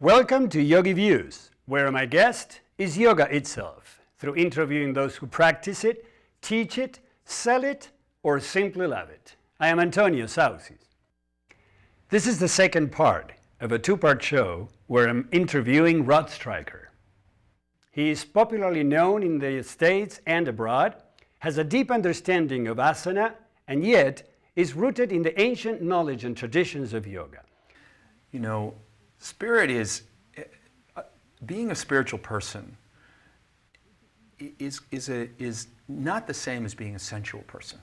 Welcome to YogiViews, where my guest is yoga itself, through interviewing those who practice it, teach it, sell it, or simply love it. I am Antonio Sausys. This is the second part of a two-part show where I'm interviewing Rod Stryker. He is popularly known in the States and abroad, has a deep understanding of asana, and yet is rooted in the ancient knowledge and traditions of yoga. You know, spirit is, being a spiritual person is not the same as being a sensual person.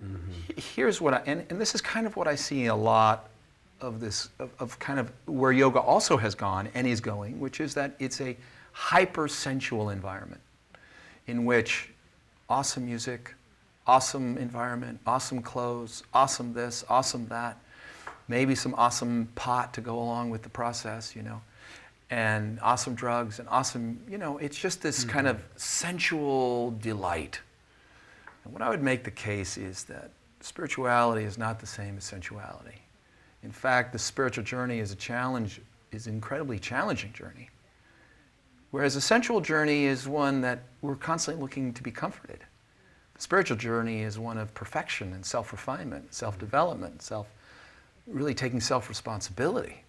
Mm-hmm. Here's what and this is kind of what I see a lot of this, of kind of where yoga also has gone and is going, which is that it's a hyper-sensual environment in which awesome music, awesome environment, awesome clothes, awesome this, awesome that, maybe some awesome pot to go along with the process, you know, and awesome drugs and awesome, you know, it's just this kind of sensual delight. And what I would make the case is that spirituality is not the same as sensuality. In fact, the spiritual journey is an incredibly challenging journey. Whereas a sensual journey is one that we're constantly looking to be comforted. The spiritual journey is one of perfection and self-refinement, self-development, really taking self-responsibility.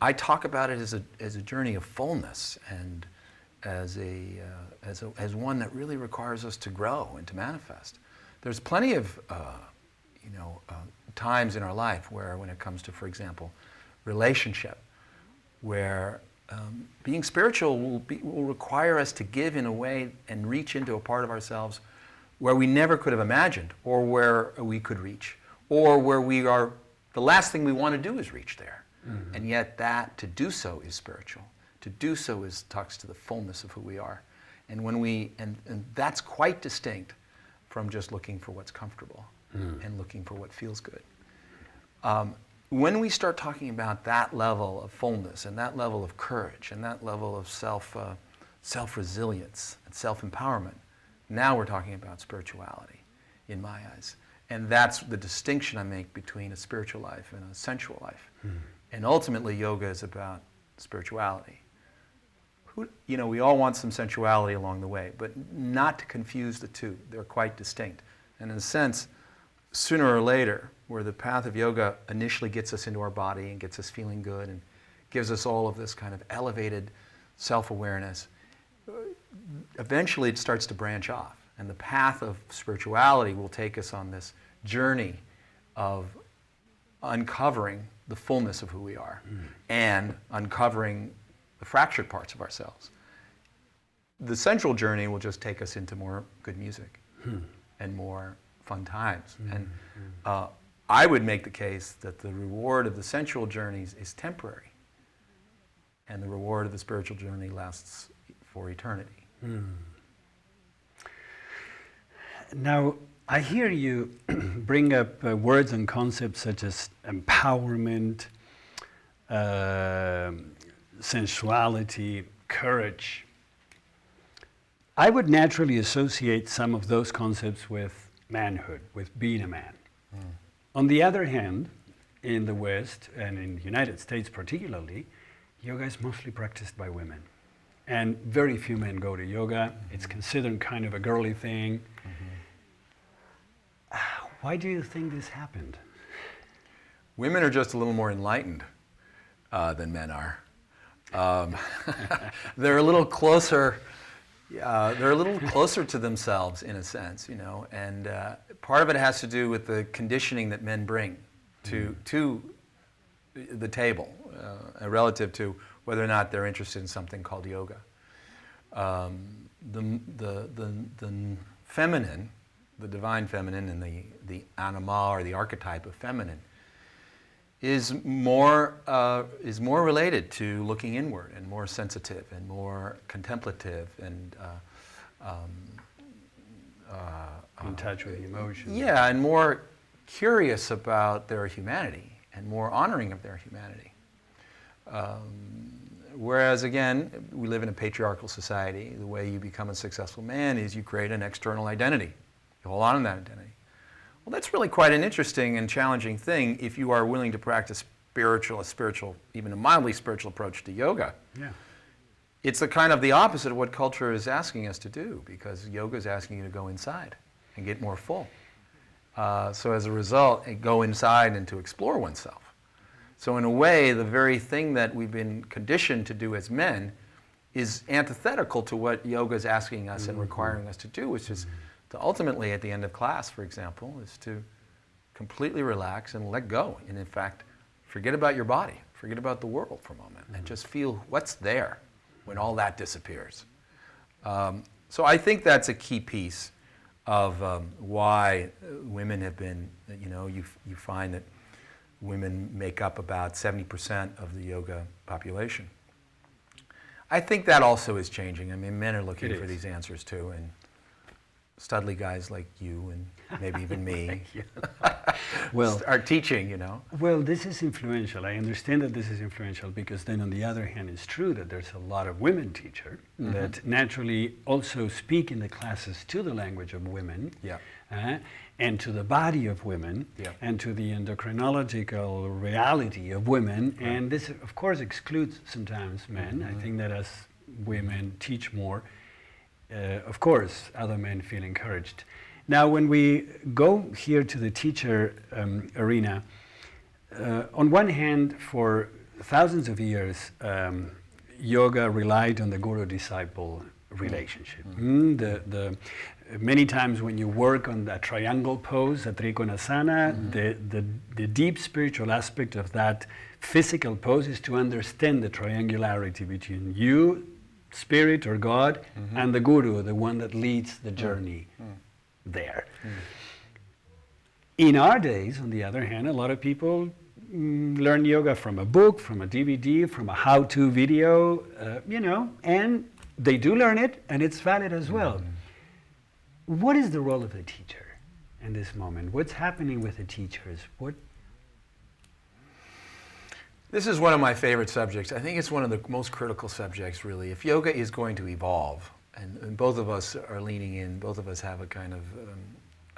I talk about it as a journey of fullness and as one that really requires us to grow and to manifest. There's plenty of times in our life where, when it comes to, for example, relationship, where being spiritual will require us to give in a way and reach into a part of ourselves where we never could have imagined, or where we could reach, or where we are, the last thing we want to do is reach there. Mm-hmm. And yet to do so is spiritual. To do so talks to the fullness of who we are. And and that's quite distinct from just looking for what's comfortable and looking for what feels good. When we start talking about that level of fullness and that level of courage and that level of self-resilience and self-empowerment, now we're talking about spirituality, in my eyes. And that's the distinction I make between a spiritual life and a sensual life. And ultimately, yoga is about spirituality. We all want some sensuality along the way, but not to confuse the two. They're quite distinct. And in a sense, sooner or later, where the path of yoga initially gets us into our body and gets us feeling good and gives us all of this kind of elevated self-awareness, eventually it starts to branch off. And the path of spirituality will take us on this journey of uncovering the fullness of who we are and uncovering the fractured parts of ourselves. The sensual journey will just take us into more good music and more fun times. And I would make the case that the reward of the sensual journeys is temporary, and the reward of the spiritual journey lasts for eternity. Now, I hear you bring up words and concepts such as empowerment, sensuality, courage. I would naturally associate some of those concepts with manhood, with being a man. On the other hand, in the West, and in the United States particularly, yoga is mostly practiced by women. And very few men go to yoga. It's considered kind of a girly thing. Why do you think this happened? Women are just a little more enlightened than men are. They're a little closer. They're a little closer to themselves, in a sense, you know. And part of it has to do with the conditioning that men bring to the table, relative to whether or not they're interested in something called yoga. The feminine, the divine feminine, and the anima, or the archetype of feminine, is more related to looking inward and more sensitive and more contemplative and in touch with the emotions. Yeah, and more curious about their humanity and more honoring of their humanity. Whereas, again, we live in a patriarchal society. The way you become a successful man is you create an external identity. You hold on to that identity. Well, that's really quite an interesting and challenging thing if you are willing to practice spiritual, even a mildly spiritual approach to yoga. Yeah. It's the opposite of what culture is asking us to do, because yoga is asking you to go inside and get more full. So as a result, go inside and to explore oneself. So in a way, the very thing that we've been conditioned to do as men is antithetical to what yoga is asking us and requiring us to do, which is to ultimately, at the end of class, for example, is to completely relax and let go. And in fact, forget about your body, forget about the world for a moment, and just feel what's there when all that disappears. So I think that's a key piece of why women have been, you find that women make up about 70% of the yoga population. I think that also is changing. I mean, men are looking for these answers too, and studly guys like you and maybe even me are teaching, Well, this is influential. I understand that this is influential because then on the other hand, it's true that there's a lot of women teachers that naturally also speak in the classes to the language of women. Yeah. And to the body of women, and to the endocrinological reality of women. Right. And this, of course, excludes sometimes men. I think that as women teach more, of course, other men feel encouraged. Now, when we go here to the teacher arena, on one hand, for thousands of years, yoga relied on the guru-disciple relationship. Many times when you work on that triangle pose, a Trikonasana, the deep spiritual aspect of that physical pose is to understand the triangularity between you, spirit or God, and the guru, the one that leads the journey there. In our days, on the other hand, a lot of people learn yoga from a book, from a DVD, from a how-to video, and they do learn it, and it's valid as well. What is the role of the teacher in this moment? What's happening with the teachers? This is one of my favorite subjects. I think it's one of the most critical subjects, really. If yoga is going to evolve, and both of us are leaning in, both of us have a kind of,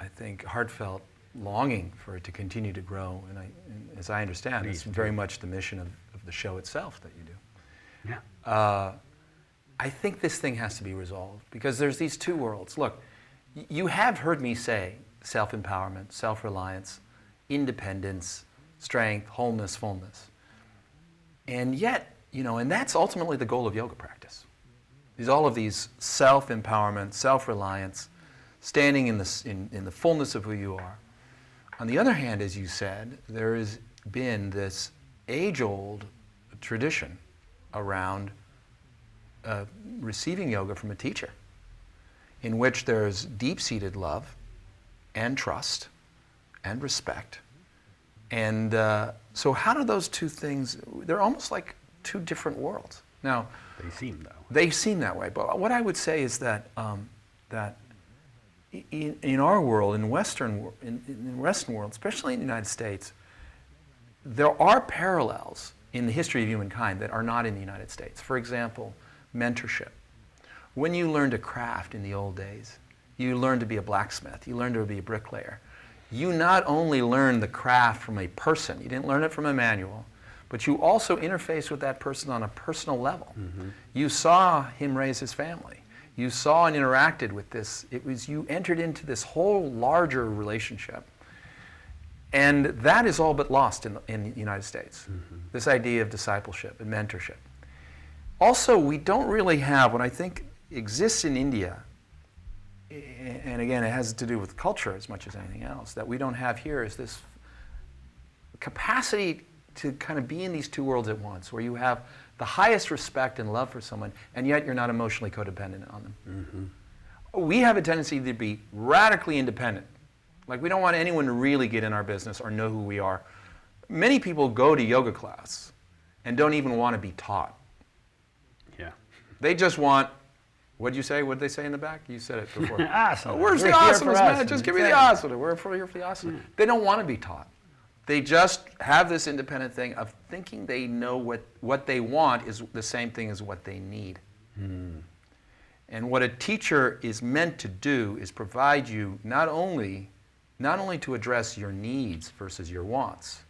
I think, heartfelt longing for it to continue to grow. And as I understand, it's very much the mission of the show itself that you do. Yeah. I think this thing has to be resolved because there's these two worlds. Look, you have heard me say self-empowerment, self-reliance, independence, strength, wholeness, fullness. And yet, and that's ultimately the goal of yoga practice. All of these self-empowerment, self-reliance, standing in the fullness of who you are. On the other hand, as you said, there has been this age-old tradition around receiving yoga from a teacher, in which there's deep-seated love and trust and respect. And so how do those two things, they're almost like two different worlds. Now, they seem that way. They seem that way. But what I would say is that in our world, in the Western world, especially in the United States, there are parallels in the history of humankind that are not in the United States. For example, mentorship. When you learned a craft in the old days, you learned to be a blacksmith, you learned to be a bricklayer. You not only learned the craft from a person, you didn't learn it from a manual, but you also interfaced with that person on a personal level. You saw him raise his family. You saw and interacted with this. You entered into this whole larger relationship. And that is all but lost in the United States, this idea of discipleship and mentorship. Also, we don't really have what I think exists in India, and again, it has to do with culture as much as anything else, that we don't have here is this capacity to kind of be in these two worlds at once, where you have the highest respect and love for someone, and yet you're not emotionally codependent on them. We have a tendency to be radically independent. Like, we don't want anyone to really get in our business or know who we are. Many people go to yoga class and don't even want to be taught. Yeah. They just want, what'd you say? What did they say in the back? You said it before. Asana. Where's the asanas, man? Just give me the asana. We're here for the asana. They don't want to be taught. They just have this independent thing of thinking they know what they want is the same thing as what they need. And what a teacher is meant to do is provide you not only to address your needs versus your wants,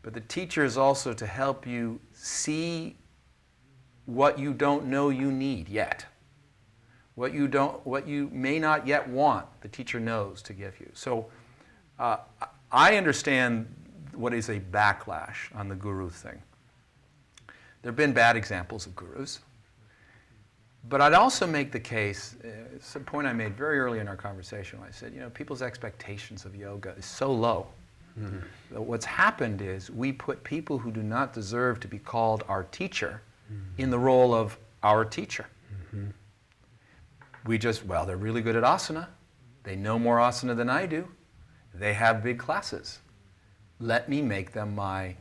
But the teacher is also to help you see what you don't know you need yet. What you may not yet want, the teacher knows to give you. So I understand what is a backlash on the guru thing. There have been bad examples of gurus. But I'd also make the case, it's a point I made very early in our conversation when I said, people's expectations of yoga is so low. Mm-hmm. That what's happened is we put people who do not deserve to be called our teacher in the role of our teacher. Mm-hmm. They're really good at asana. They know more asana than I do. They have big classes. Let me make them I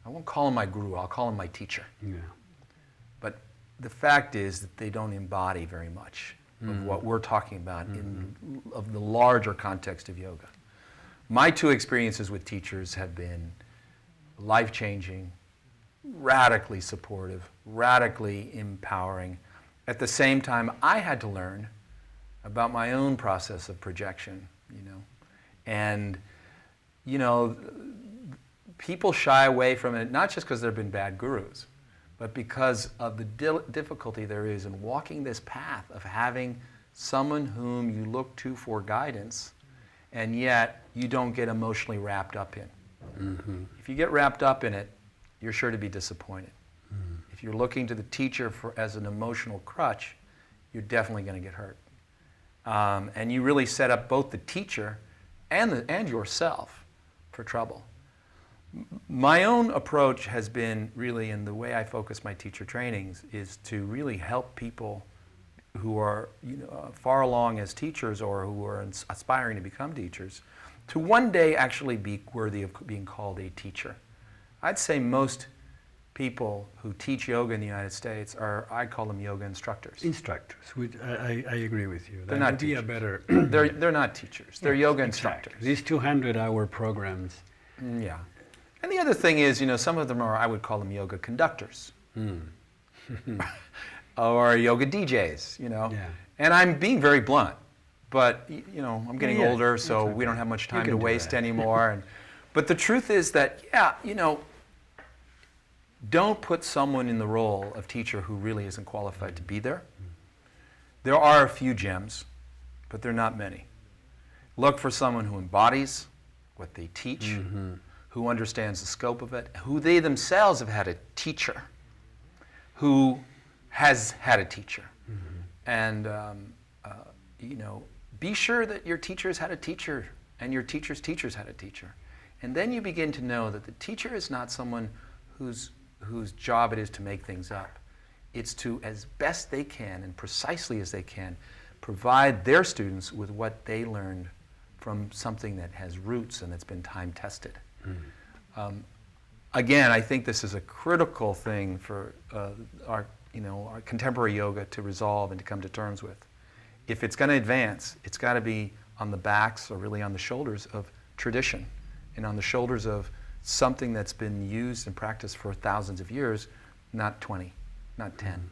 won't call them my guru, I'll call them my teacher. Yeah. But the fact is that they don't embody very much of what we're talking about of the larger context of yoga. My two experiences with teachers have been life-changing, radically supportive, radically empowering. At the same time, I had to learn about my own process of projection, And, people shy away from it, not just because there have been bad gurus, but because of the difficulty there is in walking this path of having someone whom you look to for guidance, and yet you don't get emotionally wrapped up in. Mm-hmm. If you get wrapped up in it, you're sure to be disappointed. Mm-hmm. If you're looking to the teacher as an emotional crutch, you're definitely going to get hurt. And you really set up both the teacher and yourself for trouble. My own approach has been really, in the way I focus my teacher trainings, is to really help people who are far along as teachers or who are aspiring to become teachers to one day actually be worthy of being called a teacher. I'd say most people who teach yoga in the United States I call them yoga instructors. Instructors, which I agree with you. They're not teachers. They're not teachers. They're yoga instructors. These 200-hour programs. Yeah. And the other thing is, some of them I would call them yoga conductors. Or yoga DJs, Yeah. And I'm being very blunt, but, I'm getting older, so we don't have much time to waste anymore. But the truth is that, don't put someone in the role of teacher who really isn't qualified to be there. There are a few gems, but they're not many. Look for someone who embodies what they teach, who understands the scope of it, who they themselves have had a teacher, who has had a teacher. And, be sure that your teachers had a teacher and your teacher's teachers had a teacher. And then you begin to know that the teacher is not someone whose job it is to make things up. It's to, as best they can and precisely as they can, provide their students with what they learned from something that has roots and that's been time tested. Again, I think this is a critical thing for our contemporary yoga to resolve and to come to terms with. If it's going to advance, it's got to be on the backs or really on the shoulders of tradition and on the shoulders of something that's been used and practiced for thousands of years, not 20, not 10.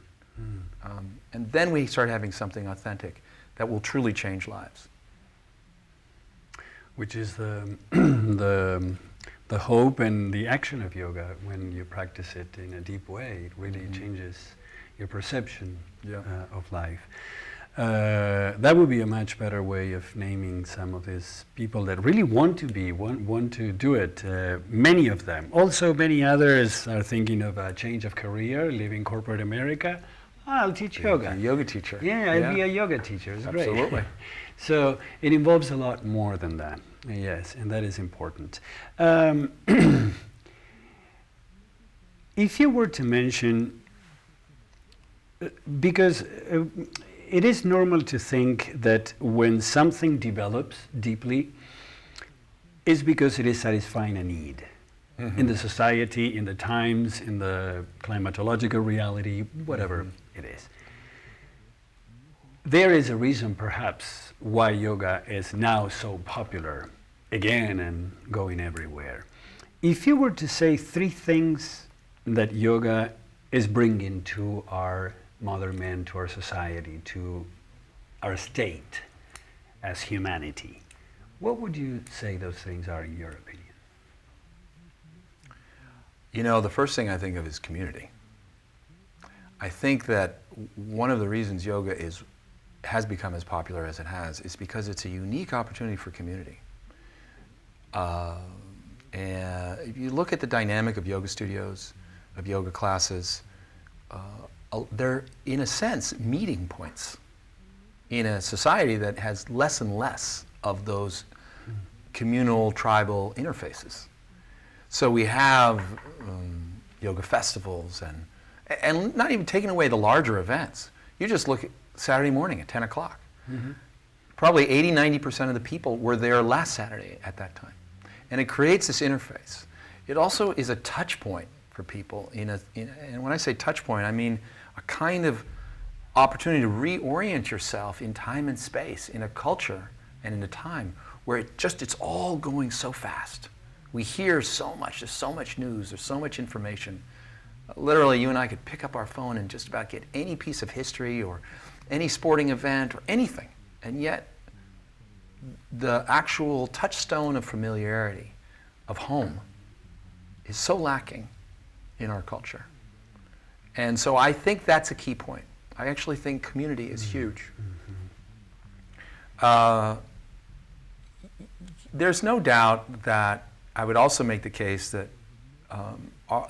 And then we start having something authentic that will truly change lives. Which is the hope and the action of yoga. When you practice it in a deep way, it really changes your perception of life. That would be a much better way of naming some of these people that really want to do it. Many of them. Also, many others are thinking of a change of career, leaving corporate America. I'll teach yoga. A yoga teacher. Yeah, I'll be a yoga teacher. It's great. Absolutely. So it involves a lot more than that. Yes, and that is important. If you were to mention, because it is normal to think that when something develops deeply, it's because it is satisfying a need in the society, in the times, in the climatological reality, whatever it is. There is a reason, perhaps, why yoga is now so popular again and going everywhere. If you were to say 3 things that yoga is bringing to our modern men, to our society, to our state as humanity, what would you say those things are in your opinion? You know, the first thing I think of is community. I think that one of the reasons yoga has become as popular as it has is because it's a unique opportunity for community. And if you look at the dynamic of yoga studios, of yoga classes, they're, in a sense, meeting points in a society that has less and less of those communal, tribal interfaces. So we have yoga festivals and not even taking away the larger events. You just look at Saturday morning at 10 o'clock. Mm-hmm. Probably 80-90% of the people were there last Saturday at that time. And it creates this interface. It also is a touch point for people. And when I say touch point, I mean a kind of opportunity to reorient yourself in time and space, in a culture and in a time where it's all going so fast. We hear so much, there's so much news, there's so much information. Literally, you and I could pick up our phone and just about get any piece of history or any sporting event or anything. And yet, the actual touchstone of familiarity, of home, is so lacking in our culture. And so I think that's a key point. I actually think community is huge. There's no doubt that I would also make the case that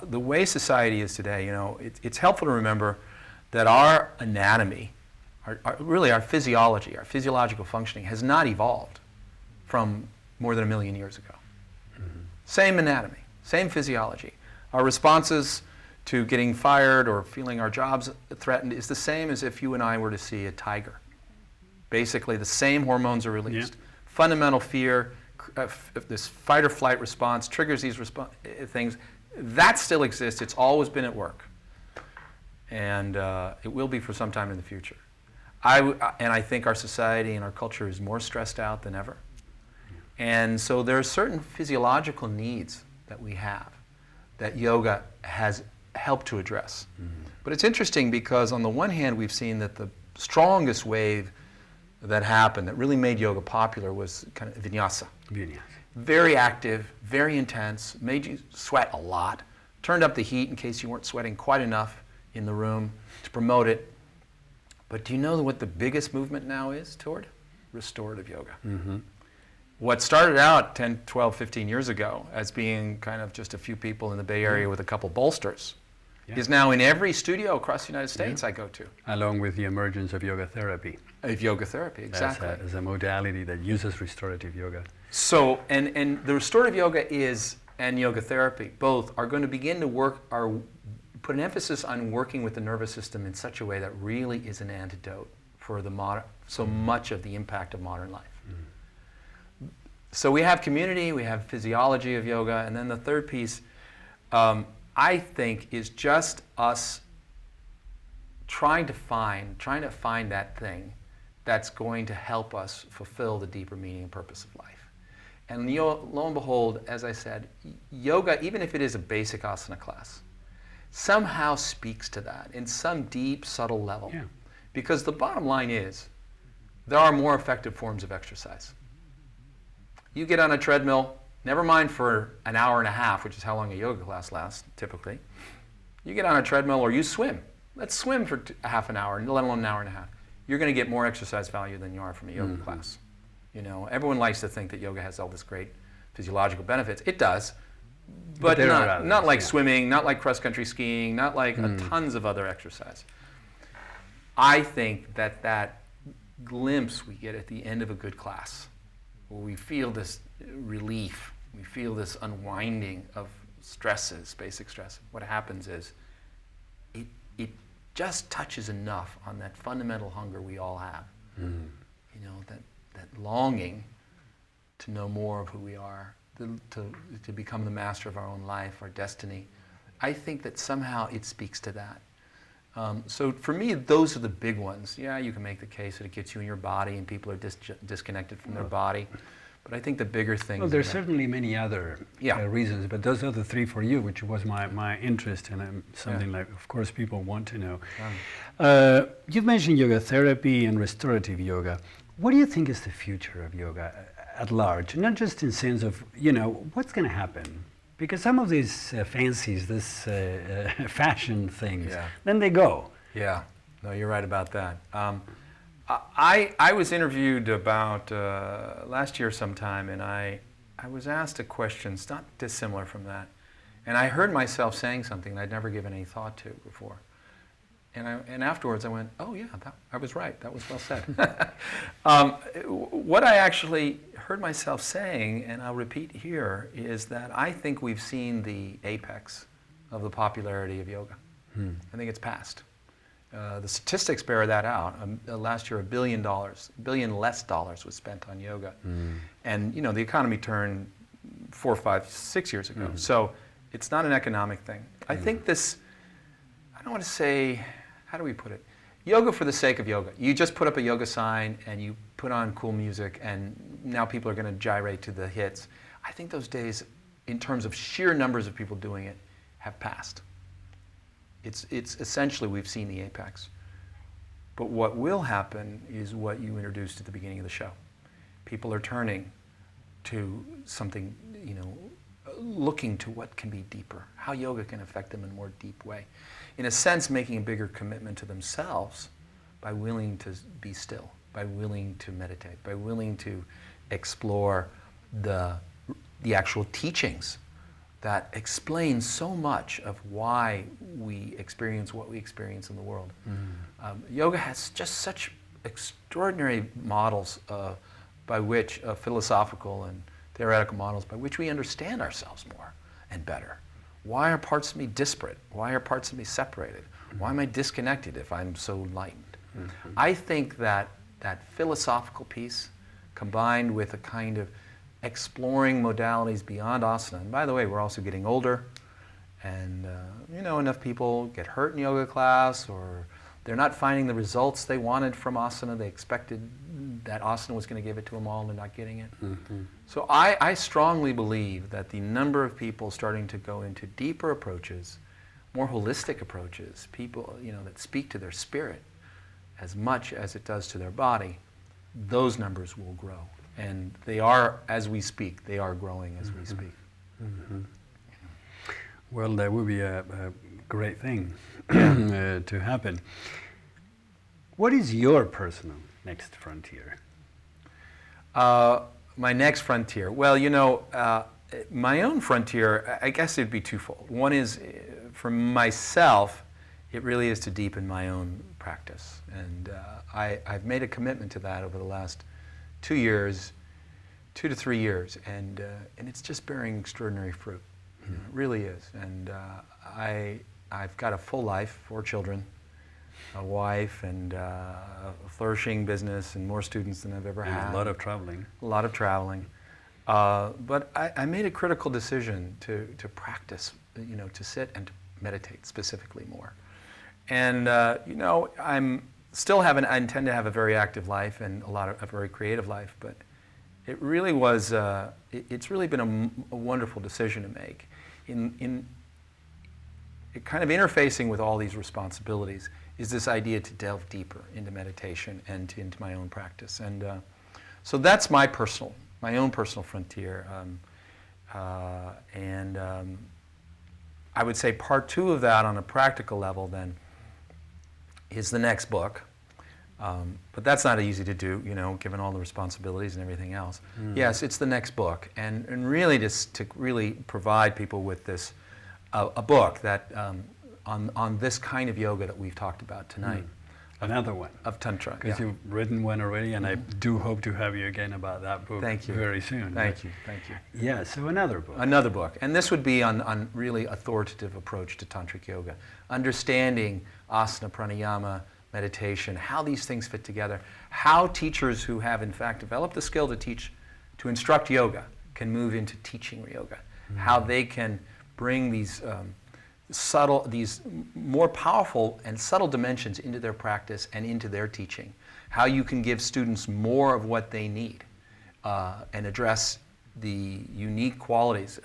the way society is today, you know, it's helpful to remember that our anatomy, really our physiology, our physiological functioning has not evolved from more than 1 million years ago. Mm-hmm. Same anatomy, same physiology. Our responses to getting fired or feeling our jobs threatened is the same as if you and I were to see a tiger. Basically, the same hormones are released. Yeah. Fundamental fear, this fight or flight response triggers these things. That still exists. It's always been at work. And it will be for some time in the future. And I think our society and our culture is more stressed out than ever. And so there are certain physiological needs that we have that yoga has helped to address. Mm-hmm. But it's interesting because on the one hand, we've seen that the strongest wave that happened, that really made yoga popular, was kind of vinyasa. Very active, very intense, made you sweat a lot, turned up the heat in case you weren't sweating quite enough in the room to promote it. But do you know what the biggest movement now is toward? Restorative yoga. Mm-hmm. What started out 10, 12, 15 years ago as being kind of just a few people in the Bay Area with a couple bolsters is now in every studio across the United States I go to. Along with the emergence of yoga therapy. Of yoga therapy, exactly. As a modality that uses restorative yoga. So, and the restorative yoga and yoga therapy, both are going to begin to put an emphasis on working with the nervous system in such a way that really is an antidote for so much of the impact of modern life. So we have community, we have physiology of yoga, and then the third piece, I think, is just us trying to find that thing that's going to help us fulfill the deeper meaning and purpose of life. And lo and behold, as I said, yoga, even if it is a basic asana class, somehow speaks to that in some deep, subtle level. Yeah. Because the bottom line is, there are more effective forms of exercise. You get on a treadmill, never mind for an hour and a half, which is how long a yoga class lasts, typically. You get on a treadmill or you swim. Let's swim for half an hour, let alone an hour and a half. You're going to get more exercise value than you are from a yoga class. You know, everyone likes to think that yoga has all this great physiological benefits. It does, but not like swimming, not like cross-country skiing, not like tons of other exercise. I think that glimpse we get at the end of a good class, where we feel this relief, we feel this unwinding of stresses, basic stress. What happens is it just touches enough on that fundamental hunger we all have. You know, that longing to know more of who we are, to become the master of our own life, our destiny. I think that somehow it speaks to that. So for me, those are the big ones. Yeah, you can make the case that it gets you in your body and people are disconnected from their body. But I think the bigger thing. Well, there's certainly many other reasons, but those are the three for you, which was my interest and something like, of course, people want to know. You've mentioned yoga therapy and restorative yoga. What do you think is the future of yoga at large? Not just in sense of, you know, what's going to happen Because some of these fancies, this fashion things, Yeah. then they go. Yeah, no, you're right about that. I was interviewed about last year sometime, and I was asked a question, it's not dissimilar from that. And I heard myself saying something that I'd never given any thought to before. And afterwards I went, oh yeah, I was right, that was well said. What I actually heard myself saying, and I'll repeat here, is that I think we've seen the apex of the popularity of yoga. I think it's passed. The statistics bear that out. Last year, $1 billion less dollars was spent on yoga. And you know, the economy turned 4, 5, 6 years ago. So it's not an economic thing. I think this, I don't want to say, how do we put it? Yoga for the sake of yoga. You just put up a yoga sign and you put on cool music and now people are going to gyrate to the hits. I think those days, in terms of sheer numbers of people doing it, have passed. It's essentially, we've seen the apex. But what will happen is what you introduced at the beginning of the show. People are turning to something, you know, looking to what can be deeper, how yoga can affect them in a more deep way. In a sense, making a bigger commitment to themselves by willing to be still, by willing to meditate, by willing to explore the actual teachings that explain so much of why we experience what we experience in the world. Yoga has just such extraordinary models by which, philosophical and theoretical models, by which we understand ourselves more and better. Why are parts of me disparate? Why are parts of me separated? Why am I disconnected if I'm so enlightened? I think that that philosophical piece, combined with a kind of exploring modalities beyond asana. And by the way, we're also getting older, and you know, enough people get hurt in yoga class, or they're not finding the results they wanted from asana. They expected that asana was going to give it to them all, and they're not getting it. So I strongly believe that the number of people starting to go into deeper approaches, more holistic approaches, people, you know, that speak to their spirit as much as it does to their body, those numbers will grow. And they are, as we speak, they are growing as we speak. Well, that would be a great thing to happen. What is your personal next frontier? My next frontier. Well, you know, my own frontier, I guess it'd be twofold. One is, for myself, it really is to deepen my own practice. And I've made a commitment to that over the last 2 years, 2 to 3 years, and it's just bearing extraordinary fruit. You know, it really is. And I've got a full life, 4 children, a wife, and a flourishing business, and more students than I've ever had. A lot of traveling. A lot of traveling. But I made a critical decision to practice, you know, to sit and to meditate specifically more. And you know, I intend to have a very active life and a very creative life, but it really was, it's really been a wonderful decision to make. In kind of interfacing with all these responsibilities is this idea to delve deeper into meditation and into my own practice. And so that's my own personal frontier. I would say part 2 of that on a practical level then is the next book. But that's not easy to do, you know, given all the responsibilities and everything else. Yes, it's the next book, and really just to really provide people with this, a book that on this kind of yoga that we've talked about tonight. Another one. Of Tantra. Because you've written one already, and I do hope to have you again about that book very soon. Thank you. Yeah, so another book. Another book. And this would be on really authoritative approach to Tantric yoga. Understanding asana, pranayama, meditation, how these things fit together, how teachers who have in fact developed the skill to instruct yoga can move into teaching yoga, how they can bring these these more powerful and subtle dimensions into their practice and into their teaching, how you can give students more of what they need and address the unique qualities,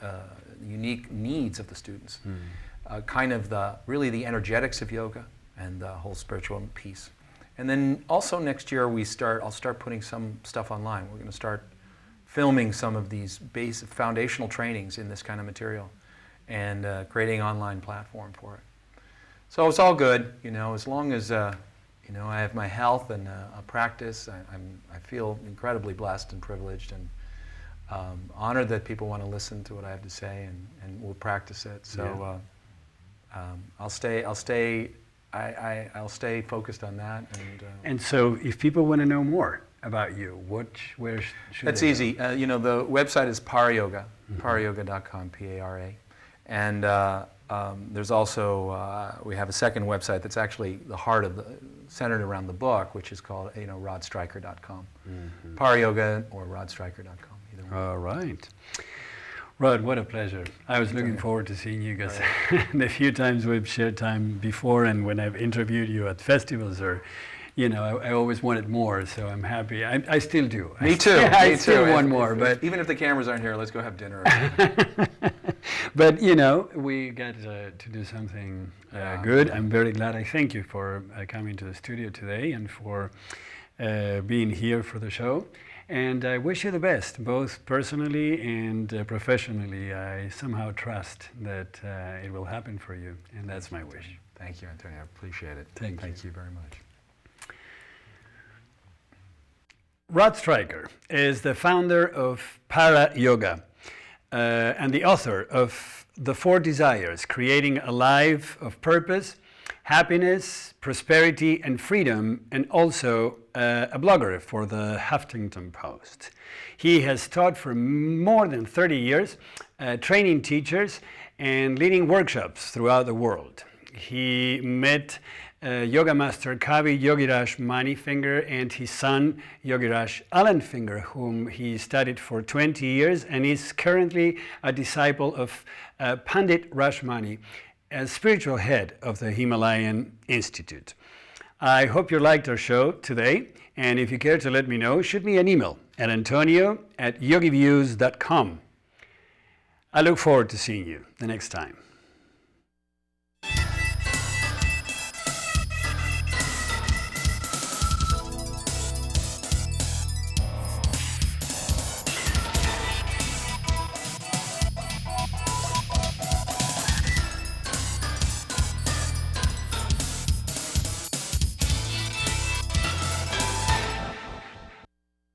unique needs of the students, kind of really the energetics of yoga and the whole spiritual piece. And then also next year I'll start putting some stuff online. We're going to start filming some of these basic foundational trainings in this kind of material and creating an online platform for it. So it's all good, as long as I have my health and a practice. I feel incredibly blessed and privileged, and honored that people want to listen to what I have to say and will practice it. So I'll stay focused on that. And so, if people want to know more about you, where should that's they easy. The website is Parayoga, parayoga.com, P-A-R-A, and there's also we have a second website that's actually the heart of centered around the book, which is called rodstryker.com, Parayoga or rodstryker.com. Either one. All right. Rod, what a pleasure. I was looking forward to seeing you guys the few times we've shared time before, and when I've interviewed you at festivals or, I always wanted more, so I'm happy. I still do. Me too. I still want more, but even if the cameras aren't here, let's go have dinner. But, we got to do something good. I'm very glad. I thank you for coming to the studio today and for being here for the show. And I wish you the best, both personally and professionally. I somehow trust that it will happen for you, and that's my wish. Thank you, Antonio. I appreciate it. Thank you very much. Rod Stryker is the founder of Para Yoga and the author of The 4 Desires, Creating a Life of Purpose, Happiness, Prosperity, and Freedom, and also a blogger for the Huffington Post. He has taught for more than 30 years, training teachers and leading workshops throughout the world. He met yoga master Kavi Yogiraj Manifinger and his son Yogiraj Allenfinger, whom he studied for 20 years and is currently a disciple of Pandit Rashmani, as spiritual head of the Himalayan Institute. I hope you liked our show today, and if you care to let me know, shoot me an email at antonio@yogiviews.com. I look forward to seeing you the next time.